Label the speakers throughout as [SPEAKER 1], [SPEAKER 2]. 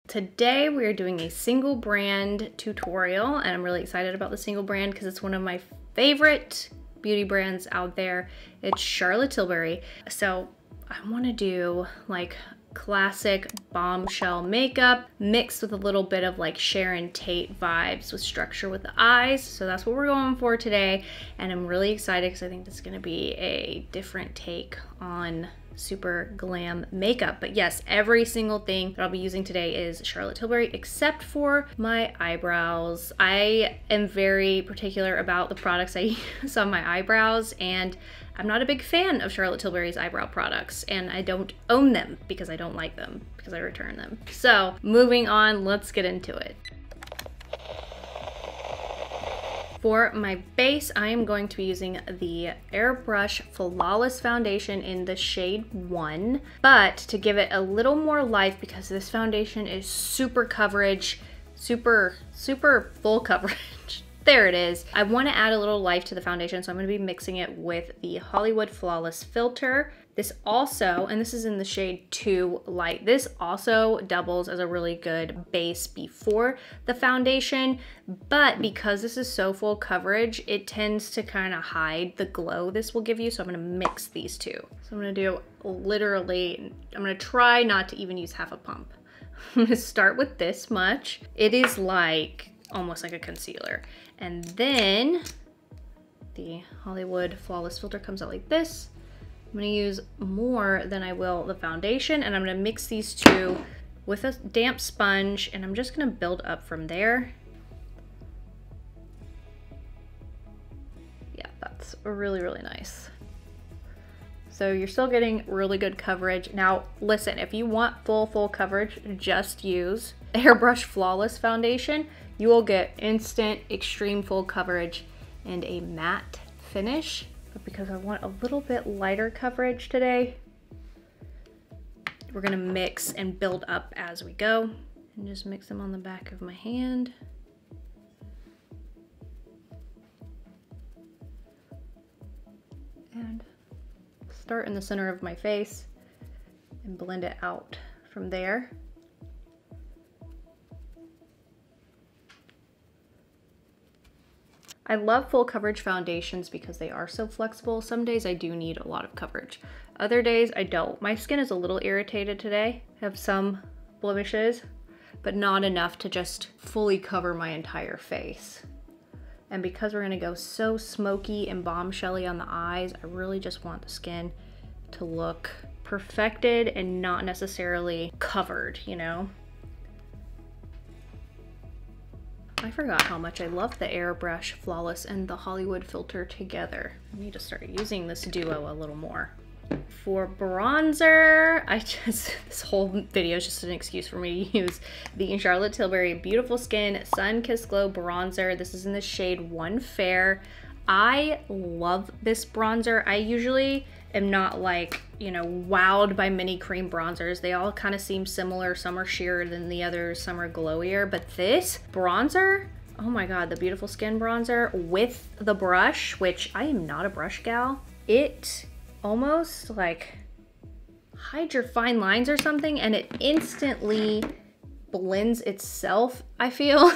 [SPEAKER 1] Today we are doing a single brand tutorial, and I'm really excited about the single brand because it's one of my favorite beauty brands out there. It's Charlotte Tilbury. So I want to do like classic bombshell makeup mixed with a little bit of like Sharon Tate vibes with structure with the eyes. So that's what we're going for today, and I'm really excited because I think this is going to be a different take on super glam makeup. But yes, every single thing that I'll be using today is Charlotte Tilbury except for my eyebrows. I am very particular about the products I use on my eyebrows, and I'm not a big fan of Charlotte Tilbury's eyebrow products, and I don't own them because I don't like them, because I return them. So moving on, let's get into it. For my base, I am going to be using the Airbrush Flawless Foundation in the shade 1, but to give it a little more life, because this foundation is super coverage, super full coverage. There it is. I want to add a little life to the foundation, so I'm going to be mixing it with the Hollywood Flawless Filter. This also, and this is in the shade 2 Light, this also doubles as a really good base before the foundation, but because this is so full coverage, it tends to kind of hide the glow this will give you, so I'm going to mix these two. So I'm going to do literally, I'm going to try not to even use half a pump. I'm going to start with this much. It is like almost like a concealer. And then the Hollywood Flawless Filter comes out like this. I'm gonna use more than I will the foundation, and I'm gonna mix these two with a damp sponge, and I'm just gonna build up from there. Yeah, that's really, really nice. So you're still getting really good coverage. Now, listen, if you want full coverage, just use Airbrush Flawless Foundation. You will get instant, extreme full coverage and a matte finish. But because I want a little bit lighter coverage today, we're gonna mix and build up as we go. And just mix them on the back of my hand. And start in the center of my face and blend it out from there. I love full coverage foundations because they are so flexible. Some days I do need a lot of coverage. Other days I don't. My skin is a little irritated today. I have some blemishes, but not enough to just fully cover my entire face. And because we're gonna go so smoky and bombshelly on the eyes, I really just want the skin to look perfected and not necessarily covered, you know? I forgot how much I love the Airbrush Flawless and the Hollywood Filter together. I need to start using this duo a little more. For bronzer, this whole video is just an excuse for me to use the Charlotte Tilbury Beautiful Skin Sun Kissed Glow Bronzer. This is in the shade 1 Fair. I love this bronzer. I usually am not like, you know, wowed by many cream bronzers. They all kind of seem similar. Some are sheerer than the others, some are glowier, but this bronzer, oh my God, the Beautiful Skin bronzer with the brush, which I am not a brush gal, it almost like hides your fine lines or something, and it instantly blends itself, I feel.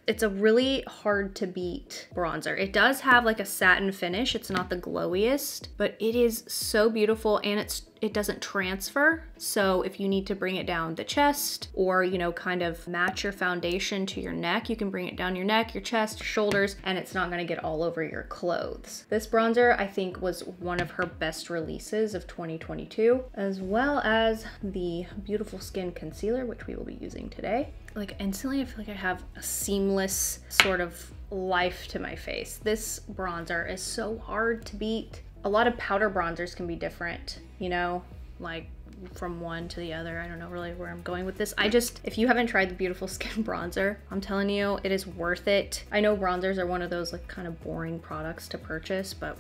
[SPEAKER 1] It's a really hard to beat bronzer. It does have like a satin finish. It's not the glowiest, but it is so beautiful, and it doesn't transfer. So if you need to bring it down the chest, or, you know, kind of match your foundation to your neck, you can bring it down your neck, your chest, your shoulders, and it's not gonna get all over your clothes. This bronzer, I think, was one of her best releases of 2022, as well as the Beautiful Skin Concealer, which we will be using today. Like, instantly I feel like I have a seamless sort of life to my face. This bronzer is so hard to beat. A lot of powder bronzers can be different, you know, like from one to the other. I don't know really where I'm going with this. If you haven't tried the Beautiful Skin bronzer, I'm telling you, it is worth it. I know bronzers are one of those like kind of boring products to purchase, but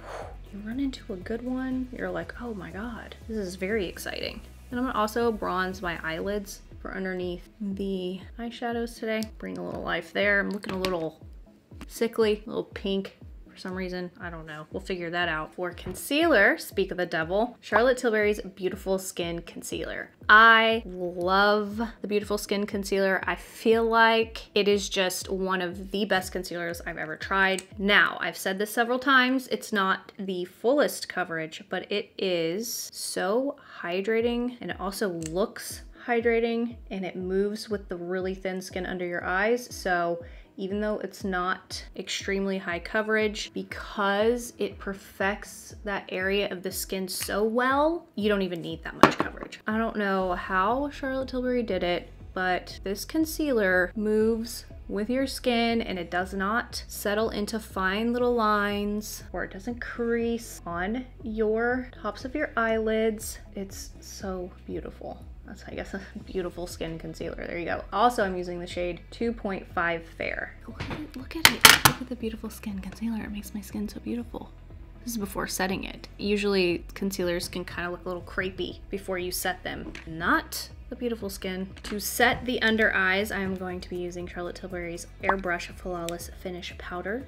[SPEAKER 1] you run into a good one, you're like, oh my God, this is very exciting. And I'm gonna also bronze my eyelids for underneath the eyeshadows today. Bring a little life there. I'm looking a little sickly, a little pink. for some reason. I don't know. We'll figure that out. For concealer, speak of the devil, Charlotte Tilbury's Beautiful Skin Concealer. I love the Beautiful Skin Concealer. I feel like it is just one of the best concealers I've ever tried. Now, I've said this several times, it's not the fullest coverage, but it is so hydrating, and it also looks hydrating, and it moves with the really thin skin under your eyes. So even though it's not extremely high coverage, because it perfects that area of the skin so well, you don't even need that much coverage. I don't know how Charlotte Tilbury did it, but this concealer moves with your skin, and it does not settle into fine little lines, or it doesn't crease on your tops of your eyelids. It's so beautiful. That's, I guess, a beautiful skin concealer. There you go. Also, I'm using the shade 2.5 Fair. Look at it. Look at it. Look at the beautiful skin concealer. It makes my skin so beautiful. This is before setting it. Usually concealers can kind of look a little crepey before you set them. Not the beautiful skin. To set the under eyes, I'm going to be using Charlotte Tilbury's Airbrush Flawless Finish Powder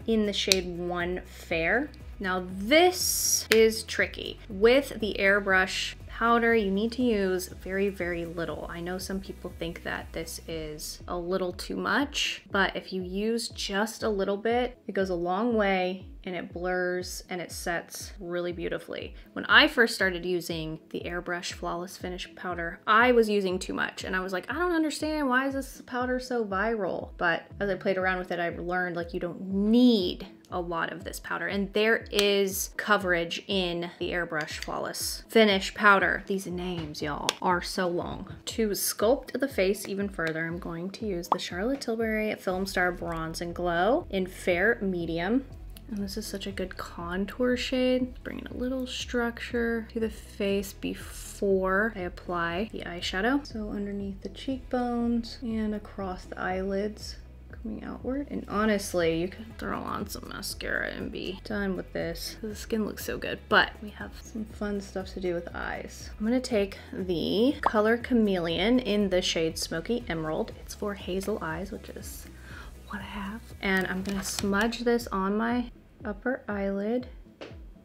[SPEAKER 1] in the shade 1 Fair. Now this is tricky. With the airbrush powder, you need to use very, very little. I know some people think that this is a little too much, but if you use just a little bit, it goes a long way, and it blurs and it sets really beautifully. When I first started using the Airbrush Flawless Finish Powder, I was using too much, and I was like, I don't understand, why is this powder so viral? But as I played around with it, I learned like you don't need a lot of this powder, and there is coverage in the Airbrush Flawless Finish Powder. These names, y'all, are so long. To sculpt the face even further, I'm going to use the Charlotte Tilbury Film Star Bronze and Glow in Fair Medium. And this is such a good contour shade. Bringing a little structure to the face before I apply the eyeshadow. So underneath the cheekbones and across the eyelids, coming outward. And honestly, you could throw on some mascara and be done with this. The skin looks so good, but we have some fun stuff to do with the eyes. I'm gonna take the color Chameleon in the shade Smoky Emerald. It's for hazel eyes, which is what I have. And I'm gonna smudge this on my upper eyelid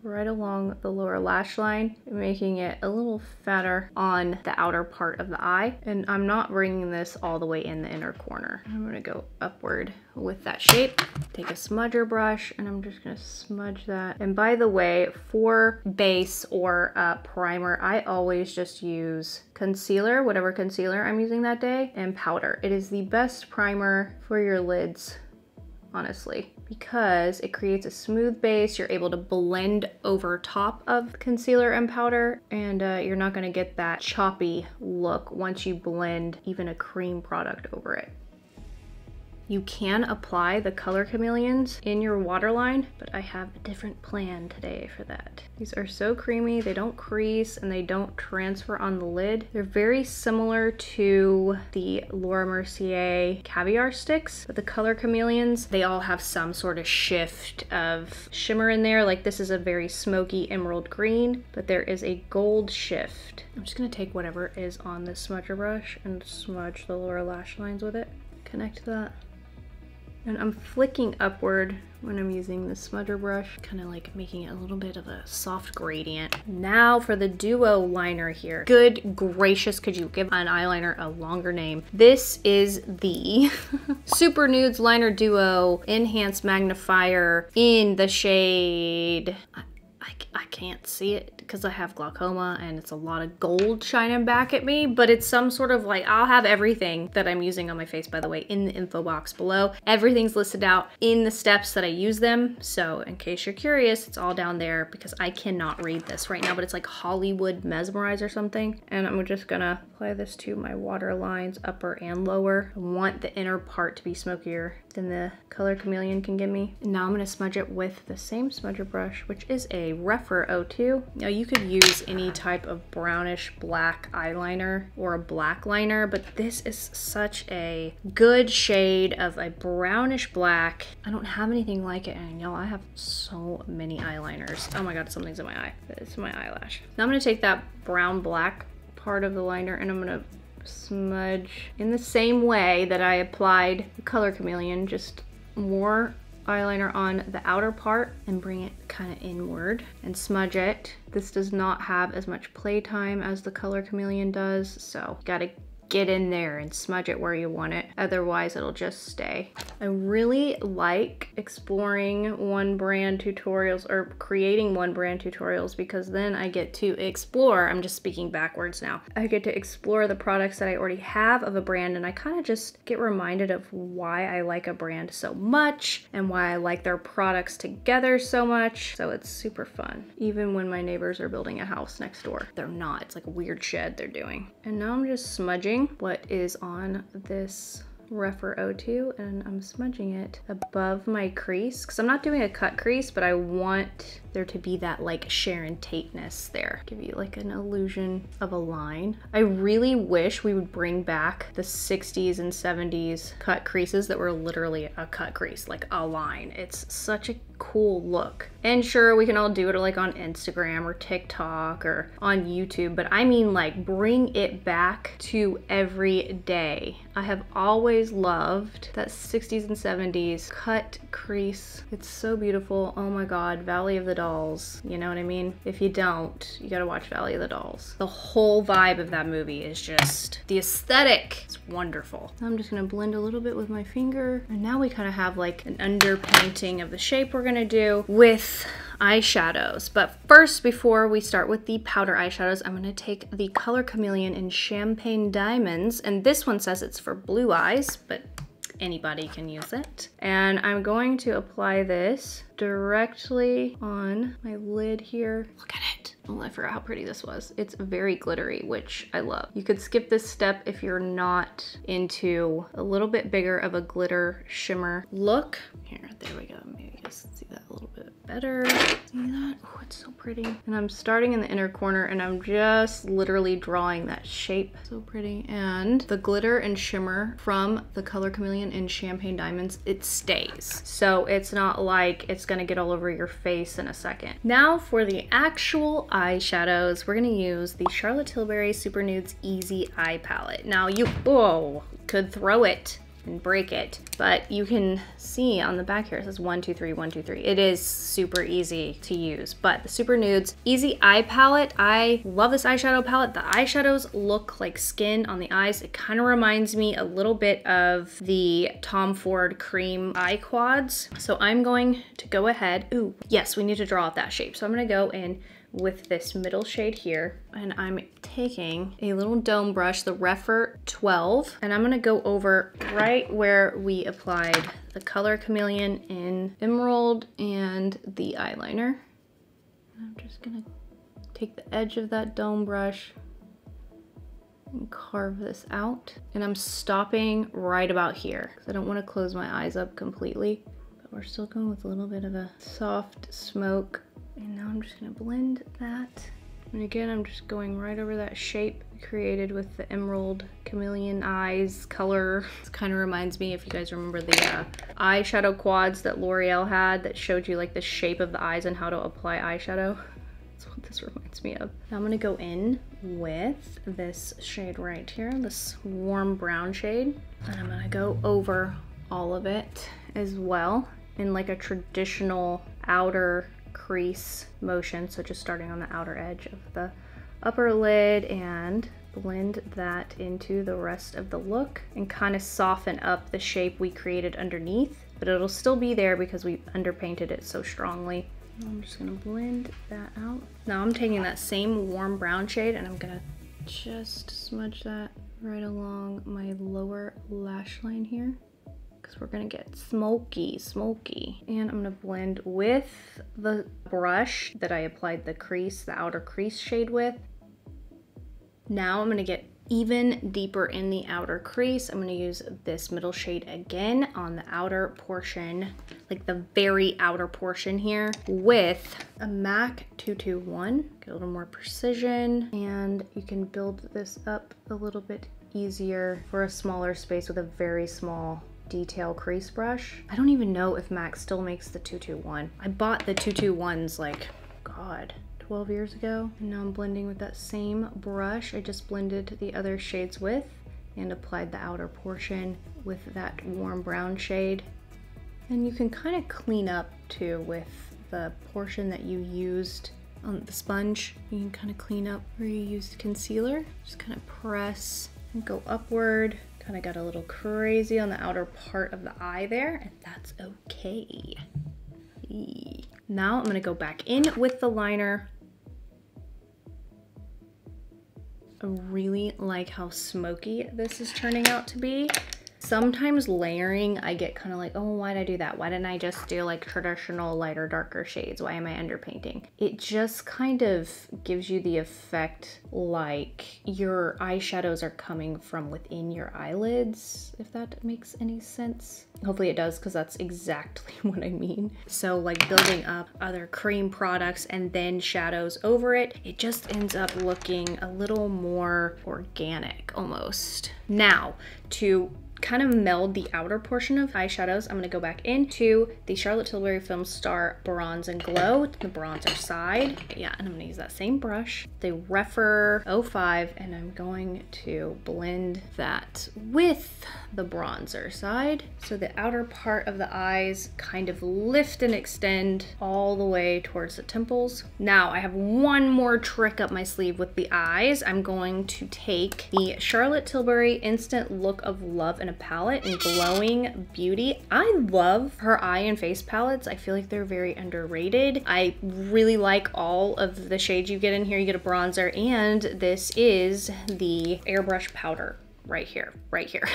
[SPEAKER 1] right along the lower lash line, making it a little fatter on the outer part of the eye. And I'm not bringing this all the way in the inner corner. I'm gonna go upward with that shape. Take a smudger brush, and I'm just gonna smudge that. And by the way, for base or primer, I always just use concealer, whatever concealer I'm using that day, and powder. It is the best primer for your lids, honestly, because it creates a smooth base. You're able to blend over top of concealer and powder, and you're not gonna get that choppy look once you blend even a cream product over it. You can apply the color Chameleons in your waterline, but I have a different plan today for that. These are so creamy, they don't crease, and they don't transfer on the lid. They're very similar to the Laura Mercier Caviar Sticks, but the color Chameleons, they all have some sort of shift of shimmer in there. Like this is a very smoky emerald green, but there is a gold shift. I'm just gonna take whatever is on this smudger brush and smudge the lower lash lines with it. Connect that. And I'm flicking upward when I'm using the smudger brush, kind of like making it a little bit of a soft gradient. Now for the duo liner here. Good gracious, could you give an eyeliner a longer name? This is the Super Nudes Liner Duo Enhanced Magnifier in the shade... I can't see it because I have glaucoma and it's a lot of gold shining back at me, but it's some sort of like, I'll have everything that I'm using on my face, by the way, in the info box below. Everything's listed out in the steps that I use them. So in case you're curious, it's all down there because I cannot read this right now, but it's like Hollywood Mesmerize or something. And I'm just gonna apply this to my water lines, upper and lower. I want the inner part to be smokier than the color Chameleon can give me. And now I'm gonna smudge it with the same smudger brush, which is a Rephr 02. Now you could use any type of brownish black eyeliner or a black liner, but this is such a good shade of a brownish black. I don't have anything like it, and y'all, I have so many eyeliners. Oh my god, something's in my eye. It's my eyelash. Now I'm gonna take that brown black part of the liner and I'm gonna smudge in the same way that I applied the color Chameleon, just more eyeliner on the outer part and bring it kind of inward and smudge it. This does not have as much playtime as the Color Chameleon does, so you gotta get in there and smudge it where you want it. Otherwise, it'll just stay. I really like exploring one brand tutorials or creating one brand tutorials because then I get to explore, I'm just speaking backwards now. I get to explore the products that I already have of a brand, and I kind of just get reminded of why I like a brand so much and why I like their products together so much. So it's super fun. Even when my neighbors are building a house next door. They're not, it's like a weird shed they're doing. And now I'm just smudging what is on this Rephr 02, and I'm smudging it above my crease because I'm not doing a cut crease, but I want there to be that like Sharon Tate-ness there. Give you like an illusion of a line. I really wish we would bring back the 60s and 70s cut creases that were literally a cut crease, like a line. It's such a cool look. And sure, we can all do it like on Instagram or TikTok or on YouTube, but I mean like bring it back to every day. I have always loved that 60s and 70s cut crease. It's so beautiful. Oh my God, Valley of the Dolls. You know what I mean? If you don't, you gotta watch Valley of the Dolls. The whole vibe of that movie is just, the aesthetic is wonderful. I'm just gonna blend a little bit with my finger. And now we kind of have like an underpainting of the shape we're gonna do with eyeshadows. But first, before we start with the powder eyeshadows, I'm gonna take the Color Chameleon in Champagne Diamonds. And this one says it's for blue eyes, but anybody can use it. And I'm going to apply this directly on my lid here. Look at it. Oh, I forgot how pretty this was. It's very glittery, which I love. You could skip this step if you're not into a little bit bigger of a glitter shimmer look. Here, there we go. Maybe you guys can see that a little bit better. See that? Oh, it's so pretty. And I'm starting in the inner corner and I'm just literally drawing that shape. So pretty. And the glitter and shimmer from the Color Chameleon in Champagne Diamonds, it stays. So it's not like it's gonna get all over your face in a second. Now for the actual eyeshadows, we're gonna use the Charlotte Tilbury Super Nudes Easy Eye Palette. Now you, could throw it and break it, but you can see on the back here it says 1, 2, 3, 1, 2, 3. It is super easy to use, but the Super Nudes Easy Eye Palette, I love this eyeshadow palette. The eyeshadows look like skin on the eyes. It kind of reminds me a little bit of the Tom Ford Cream Eye Quads. So I'm going to go ahead, ooh, yes, we need to draw out that shape. So I'm gonna go in with this middle shade here, and I'm taking a little dome brush, the Rephr 12, and I'm gonna go over right where we applied the Color Chameleon in Emerald and the eyeliner. I'm just gonna take the edge of that dome brush and carve this out. And I'm stopping right about here because I don't want to close my eyes up completely, but we're still going with a little bit of a soft smoke. And now I'm just gonna blend that. And again, I'm just going right over that shape created with the Emerald Chameleon eyes color. This kind of reminds me, if you guys remember the eyeshadow quads that L'Oreal had that showed you like the shape of the eyes and how to apply eyeshadow. That's what this reminds me of. Now I'm gonna go in with this shade right here, this warm brown shade. And I'm gonna go over all of it as well in like a traditional outer crease motion. So just starting on the outer edge of the upper lid and blend that into the rest of the look and kind of soften up the shape we created underneath, but it'll still be there because we underpainted it so strongly. I'm just gonna blend that out. Now I'm taking that same warm brown shade and I'm gonna just smudge that right along my lower lash line here, because we're gonna get smoky. And I'm gonna blend with the brush that I applied the crease, the outer crease shade with. Now I'm gonna get even deeper in the outer crease. I'm gonna use this middle shade again on the outer portion, like the very outer portion here, with a MAC 221. Get a little more precision, and you can build this up a little bit easier for a smaller space with a very small detail crease brush. I don't even know if MAC still makes the 221. I bought the 221s like, God, 12 years ago. And now I'm blending with that same brush I just blended the other shades with and applied the outer portion with that warm brown shade. And you can kind of clean up too with the portion that you used on the sponge. You can kind of clean up where you used concealer. Just kind of press and go upward. Kind of got a little crazy on the outer part of the eye there, and that's okay. Now I'm gonna go back in with the liner. I really like how smoky this is turning out to be. Sometimes layering, I get kind of like, oh, why did I do that? Why didn't I just do like traditional lighter, darker shades? Why am I underpainting? It just kind of gives you the effect like your eyeshadows are coming from within your eyelids, if that makes any sense. Hopefully it does, because that's exactly what I mean. So like building up other cream products and then shadows over it, it just ends up looking a little more organic almost. Now, to kind of meld the outer portion of eyeshadows, I'm going to go back into the Charlotte Tilbury Film Star Bronze and Glow, the bronzer side. Yeah, and I'm going to use that same brush, the Refer 05, and I'm going to blend that with the bronzer side. So the outer part of the eyes kind of lift and extend all the way towards the temples. Now I have one more trick up my sleeve with the eyes. I'm going to take the Charlotte Tilbury Instant Look of Love in a palette in Glowing Beauty. I love her eye and face palettes. I feel like they're very underrated. I really like all of the shades you get in here. You get a bronzer, and this is the airbrush powder right here, right here.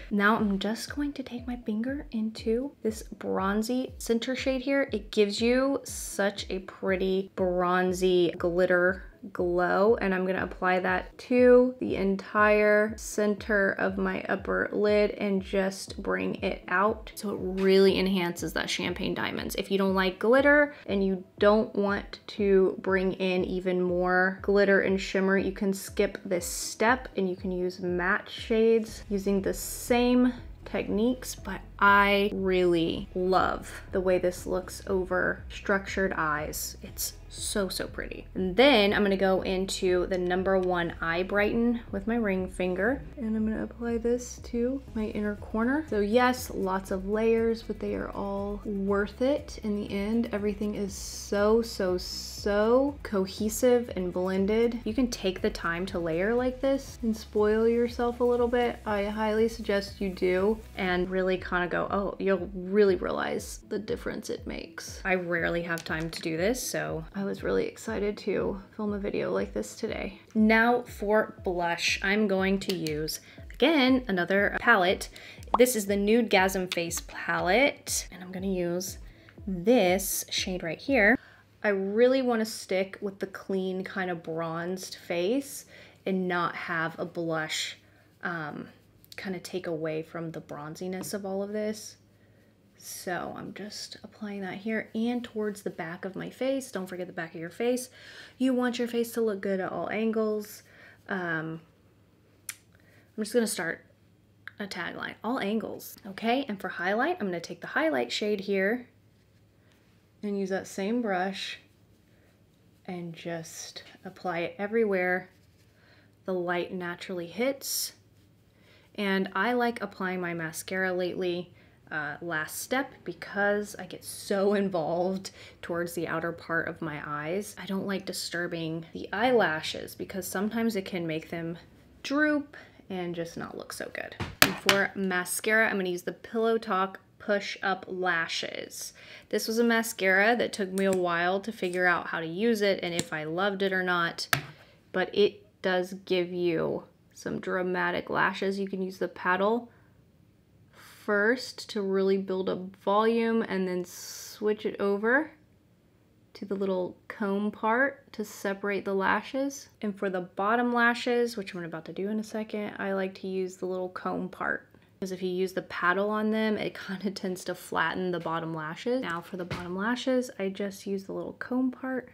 [SPEAKER 1] Now I'm just going to take my finger into this bronzy center shade here. It gives you such a pretty bronzy glitter glow, and I'm gonna apply that to the entire center of my upper lid and just bring it out so it really enhances that champagne diamonds. If you don't like glitter and you don't want to bring in even more glitter and shimmer, you can skip this step and you can use matte shades using the same techniques, but I really love the way this looks over structured eyes. It's so pretty. And then I'm gonna go into the #1 Eye Brighten with my ring finger, and I'm gonna apply this to my inner corner. So yes, lots of layers, but they are all worth it in the end. Everything is so cohesive and blended. You can take the time to layer like this and spoil yourself a little bit. I highly suggest you do, and really kind of go, oh, you'll really realize the difference it makes. I rarely have time to do this, so I was really excited to film a video like this today. Now for blush, I'm going to use, again, another palette. This is the Nudegasm Face palette, and I'm gonna use this shade right here. I really want to stick with the clean kind of bronzed face and not have a blush kind of take away from the bronziness of all of this. So I'm just applying that here and towards the back of my face. Don't forget the back of your face. You want your face to look good at all angles. I'm just gonna start a tagline, all angles, okay? And for highlight, I'm gonna take the highlight shade here and use that same brush and just apply it everywhere the light naturally hits. And I like applying my mascara lately last step because I get so involved towards the outer part of my eyes. I don't like disturbing the eyelashes because sometimes it can make them droop and just not look so good. And for mascara, I'm gonna use the Pillow Talk Push Up Lashes. This was a mascara that took me a while to figure out how to use it and if I loved it or not, but it does give you some dramatic lashes. You can use the paddle first to really build up volume and then switch it over to the little comb part to separate the lashes. And for the bottom lashes, which I'm about to do in a second, I like to use the little comb part, because if you use the paddle on them, it kind of tends to flatten the bottom lashes. Now for the bottom lashes, I just use the little comb part.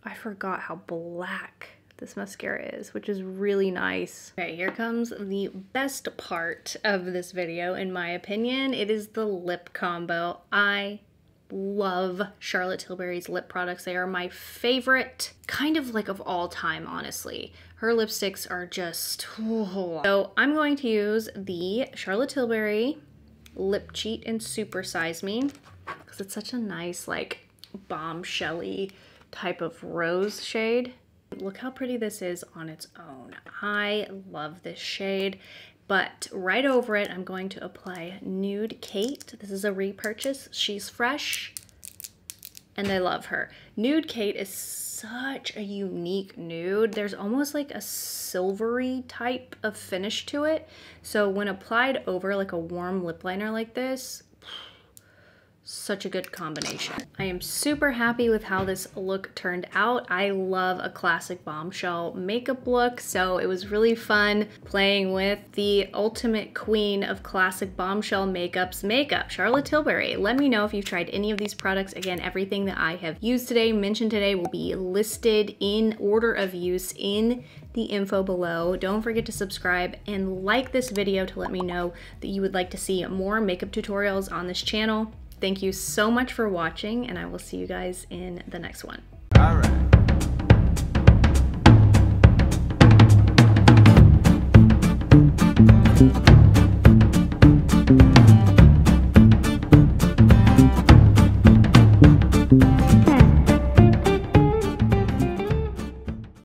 [SPEAKER 1] I forgot how black this mascara is, which is really nice. Okay, here comes the best part of this video, in my opinion. It is the lip combo. I love Charlotte Tilbury's lip products. They are my favorite, kind of like of all time, honestly. Her lipsticks are just, oh. So I'm going to use the Charlotte Tilbury Lip Cheat and Super Size Me because it's such a nice, like, bombshelly type of rose shade. Look how pretty this is on its own. I love this shade. But right over it, I'm going to apply Nude Kate. This is a repurchase. She's fresh, and I love her. Nude Kate is such a unique nude. There's almost like a silvery type of finish to it. So when applied over like a warm lip liner like this, such a good combination. I am super happy with how this look turned out. I love a classic bombshell makeup look, so it was really fun playing with the ultimate queen of classic bombshell makeups makeup, Charlotte Tilbury. Let me know if you've tried any of these products. Again, everything that I have used today, mentioned today, will be listed in order of use in the info below. Don't forget to subscribe and like this video to let me know that you would like to see more makeup tutorials on this channel. Thank you so much for watching, and I will see you guys in the next one.
[SPEAKER 2] All right.